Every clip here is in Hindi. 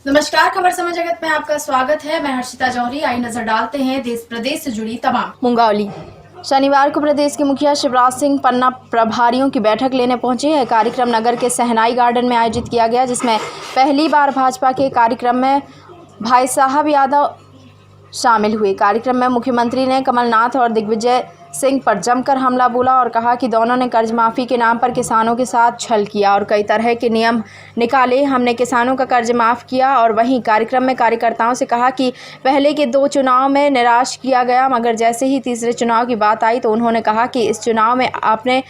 नमस्कार, खबर समय जगत में आपका स्वागत है। मैं हर्षिता जौहरी। आई नजर डालते हैं देश प्रदेश से जुड़ी तमाम। मुंगौली शनिवार को प्रदेश के मुखिया शिवराज सिंह पन्ना प्रभारियों की बैठक लेने पहुंचे। यह कार्यक्रम नगर के सहनाई गार्डन में आयोजित किया गया, जिसमें पहली बार भाजपा के कार्यक्रम में भाई साहब यादव शामिल हुए। कार्यक्रम में मुख्यमंत्री ने कमलनाथ और दिग्विजय सिंह पर जमकर हमला बोला और कहा कि दोनों ने कर्ज माफ़ी के नाम पर किसानों के साथ छल किया और कई तरह के नियम निकाले। हमने किसानों का कर्ज माफ़ किया। और वहीं कार्यक्रम में कार्यकर्ताओं से कहा कि पहले के 2 चुनाव में निराश किया गया, मगर जैसे ही तीसरे चुनाव की बात आई तो उन्होंने कहा कि इस चुनाव में आपने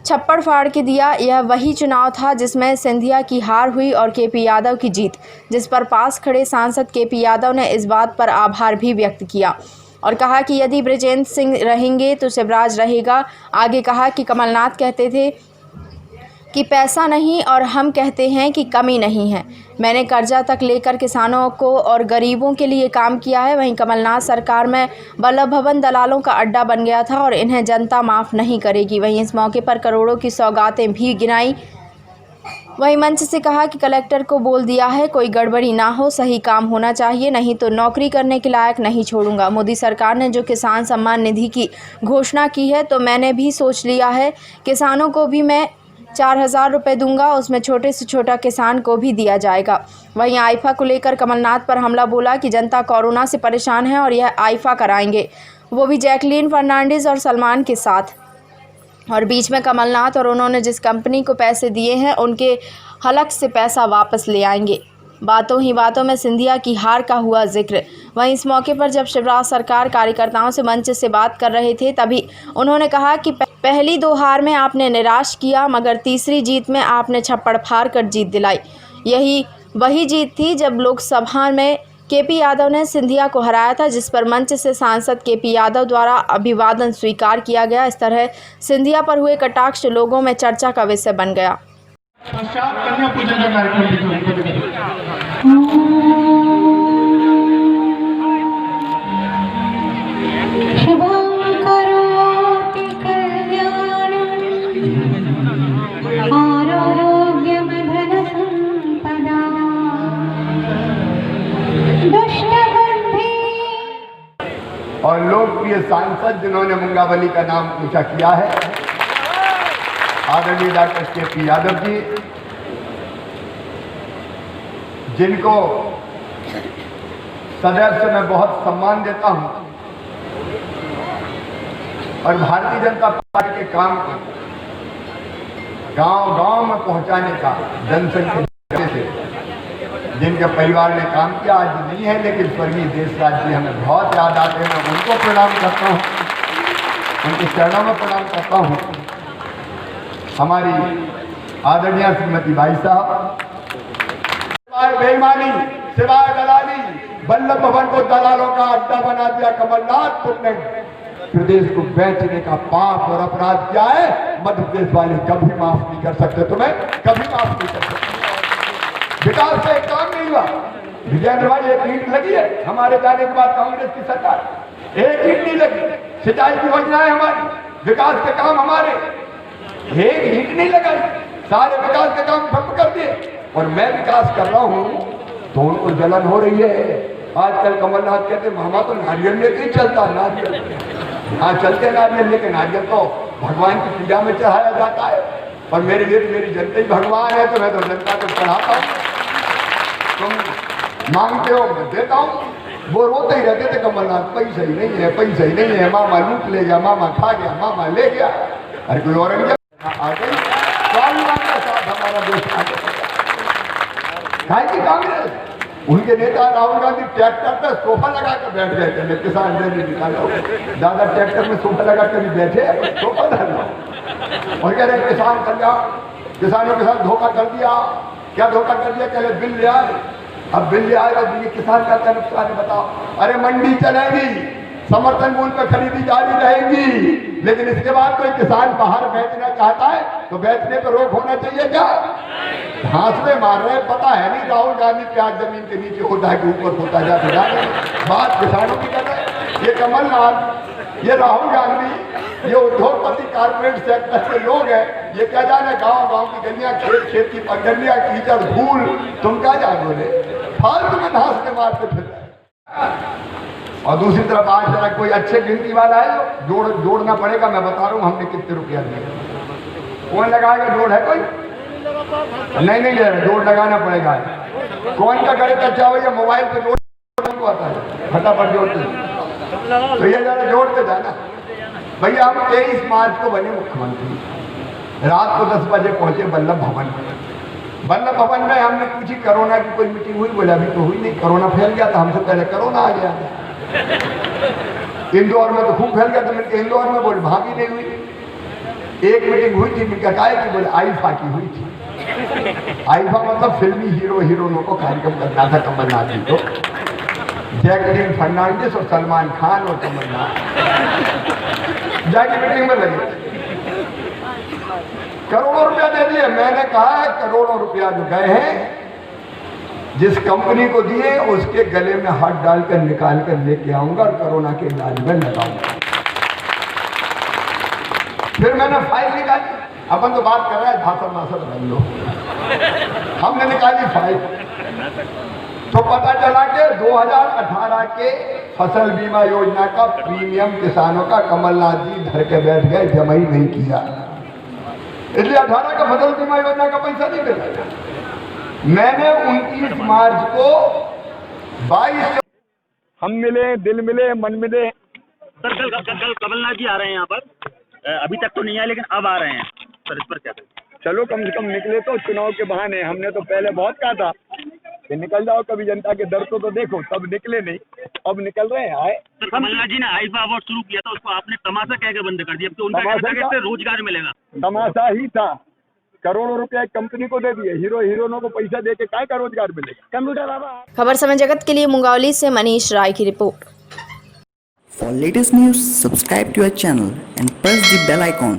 छप्पड़ फाड़ के दिया। यह वही चुनाव था जिसमें सिंधिया की हार हुई और केपी यादव की जीत, जिस पर पास खड़े सांसद केपी यादव ने इस बात पर आभार भी व्यक्त किया और कहा कि यदि बृजेंद्र सिंह रहेंगे तो शिवराज रहेगा। आगे कहा कि कमलनाथ कहते थे कि पैसा नहीं और हम कहते हैं कि कमी नहीं है। मैंने कर्जा तक लेकर किसानों को और गरीबों के लिए काम किया है। वहीं कमलनाथ सरकार में वल्लभ भवन दलालों का अड्डा बन गया था और इन्हें जनता माफ़ नहीं करेगी। वहीं इस मौके पर करोड़ों की सौगातें भी गिनाई। वहीं मंच से कहा कि कलेक्टर को बोल दिया है, कोई गड़बड़ी ना हो, सही काम होना चाहिए, नहीं तो नौकरी करने के लायक नहीं छोड़ूंगा। मोदी सरकार ने जो किसान सम्मान निधि की घोषणा की है तो मैंने भी सोच लिया है, किसानों को भी मैं 4,000 रुपये दूंगा, उसमें छोटे से छोटा किसान को भी दिया जाएगा। वहीं आईफा को लेकर कमलनाथ पर हमला बोला कि जनता कोरोना से परेशान है और यह आईफा कराएंगे, वो भी जैकलीन फर्नांडिस और सलमान के साथ। और बीच में कमलनाथ और उन्होंने जिस कंपनी को पैसे दिए हैं उनके हलक से पैसा वापस ले आएंगे। बातों ही बातों में सिंधिया की हार का हुआ जिक्र। वहीं इस मौके पर जब शिवराज सरकार कार्यकर्ताओं से मंच से बात कर रहे थे तभी उन्होंने कहा कि पहली 2 हार में आपने निराश किया, मगर तीसरी जीत में आपने छप्पड़ फाड़ कर जीत दिलाई। यही वही जीत थी जब लोकसभा में केपी यादव ने सिंधिया को हराया था, जिस पर मंच से सांसद केपी यादव द्वारा अभिवादन स्वीकार किया गया। इस तरह सिंधिया पर हुए कटाक्ष लोगों में चर्चा का विषय बन गया। कन्या पूजन का कार्यक्रम और लोकप्रिय सांसद जिन्होंने मुंगावली का नाम ऊंचा किया है, आदरणीय डॉक्टर केपी यादव जी, जिनको सदैव से मैं बहुत सम्मान देता हूं और भारतीय जनता पार्टी के काम को गांव-गांव में पहुंचाने का जनसंख्या से जिनके परिवार ने काम किया, आज नहीं है, लेकिन स्वर्गीय देशराज जी हमें बहुत याद आते हैं। मैं उनको प्रणाम करता हूँ, उनके चरणों में प्रणाम करता हूँ। हमारी आदरणीय श्रीमती भाई साहब, सिवाय बेईमानी, सिवाय दलाली, वल्लभ भवन को दलालों का अड्डा बना दिया कमलनाथ। तुमने प्रदेश को बेचने का पाप और अपराध किया है। मध्य प्रदेश वाले कभी माफ नहीं कर सकते, तुम्हें कभी माफ नहीं कर सकते। विकास का एक काम नहीं हुआ। विजयेंद्र भाई, एक ईंट लगी है हमारे जाने के बाद कांग्रेस की सरकार, एक ईंट नहीं लगी। सिंचाई की योजनाएं हमारी, विकास के काम हमारे, एक ईंट नहीं लगाई। सारे विकास के काम ठप कर दिए और मैं विकास कर रहा हूं तो उनको जलन हो रही है। आजकल कमलनाथ कहते मामा तो नारियल लेके ही चलता, नारियल हाँ चलते नारियल, लेकिन नारियल तो भगवान की पूजा में चढ़ाया जाता है और मेरे लिए मेरी जनता ही भगवान है, तो मैं तो जनता को चढ़ाता हूँ। तुम मांगते हो मैं देता हूँ। वो रोते ही रहते थे कमलनाथ, पैसा ही नहीं है, पैसा ही नहीं है, मामा लूट ले गया, मामा खा गया, मामा ले गया। अरे कोई औरंगजेब आ गई, स्वाभिमान का साथ हमारा देश आ गया। कांग्रेस, उनके नेता राहुल गांधी ट्रैक्टर पर सोफा लगा कर बैठ गए थे। किसान रैली निकालो, दादा ट्रैक्टर में सोफा लगा कर भी बैठे, सोफा डालो और कह रहे किसान कल्याण, किसानों के साथ धोखा कर दिया। क्या धोखा कर दिया? कह रहे बिल ले आए, अब बिल ले आएगा तो ये किसान का क्या नुकसान है बताओ। अरे मंडी चलेगी, समर्थन मूल्य पर खरीदी जारी रहेगी, लेकिन इसके बाद कोई किसान बाहर बेचना चाहता है तो बेचने पर रोक होना चाहिए क्या? हाथ मार रहे, पता है नहीं राहुल गांधी प्याज जमीन के नीचे होता के ऊपर होता जाता है। बात किसानों की कर रहे, ये कमलनाथ, ये राहुल गांधी, ये उद्योगपति कारपोरेट सेक्टर के लोग हैं। ये क्या जाने गांव-गांव की गलियां, खेत-खेत की पगडंडियां, कीचड़, धूल, तुम क्या जानोगे? फालतू में धांसते मारते फिर रहे हैं। और दूसरी तरफ आज जरा कोई अच्छे गिनती वाला है जोड़ना पड़ेगा। मैं बता रहा हूँ हमने कितने रुपया दिए। कौन लगाएगा? जोड़ है कोई? नहीं जोड़ लगाना पड़ेगा। कौन का गणित अच्छा हो? या मोबाइल पे जोड़ को आता है, फटाफट जोड़ते। तो ये जरा जोड़ते जाना भैया। हम 23 मार्च को बने मुख्यमंत्री। रात को 10 बजे पहुंचे वल्लभ भवन। वल्लभ भवन में हमने पूछी कोरोना की कोई मीटिंग हुई? बोला अभी तो हुई नहीं, कोरोना फैल गया था, हमसे पहले कोरोना आ गया। इंदौर में तो खूब फैल गया था। मिलकर इंदौर में बोले वहां भी नहीं हुई। एक मीटिंग हुई थी, मिलकर काय की? बोले आईफा की हुई थी। आईफा मतलब फिल्मी हीरो हीरोइनों को कार्यक्रम करना था कमलनाथ जी को। जैकलीन फर्नांडिस और सलमान खान और कमलनाथ जाके मीटिंग में लगे। करोड़ों रुपया दे दिए। मैंने कहा है करोड़ों रुपया जो गए हैं, जिस कंपनी को दिए उसके गले में हाथ डालकर निकाल कर लेके आऊंगा और कोरोना के इलाज में लगाऊंगा। फिर मैंने फाइल निकाली। अपन तो बात कर रहा है भाषण मासर बन लो। हमने निकाली फाइल तो पता चला कि 2018 के फसल बीमा योजना का प्रीमियम किसानों का कमलनाथ जी धर के बैठ गए, जमा ही नहीं किया। इसलिए 18 का फसल बीमा योजना का पैसा नहीं मिला। मैंने 29 मार्च को 22 हम मिले, दिल मिले, मन मिले। सर कल कमलनाथ जी आ रहे हैं यहाँ पर। अभी तक तो नहीं आए लेकिन अब आ रहे हैं सर, इस पर क्या करें? चलो कम से कम निकले तो चुनाव के बहाने। हमने तो पहले बहुत कहा था कि निकल जाओ, कभी जनता के दर तो देखो, तब निकले नहीं, अब निकल रहे हैं। आए सर कमलनाथ जी ने आईफा अवार्ड शुरू किया था, उसको आपने तमाशा कह के बंद कर दिया। तो उनका कहना था कि इससे रोजगार मिलेगा। तमाशा ही था। करोड़ों रुपया कंपनी को दे दिए, हीरो हीरोइनों को पैसा दे के काय का रोजगार मिलेगा? कंप्यूटर बाबा। खबर समय जगत के लिए मुंगावली से मनीष राय की report. For latest news, subscribe to our channel and press the bell icon.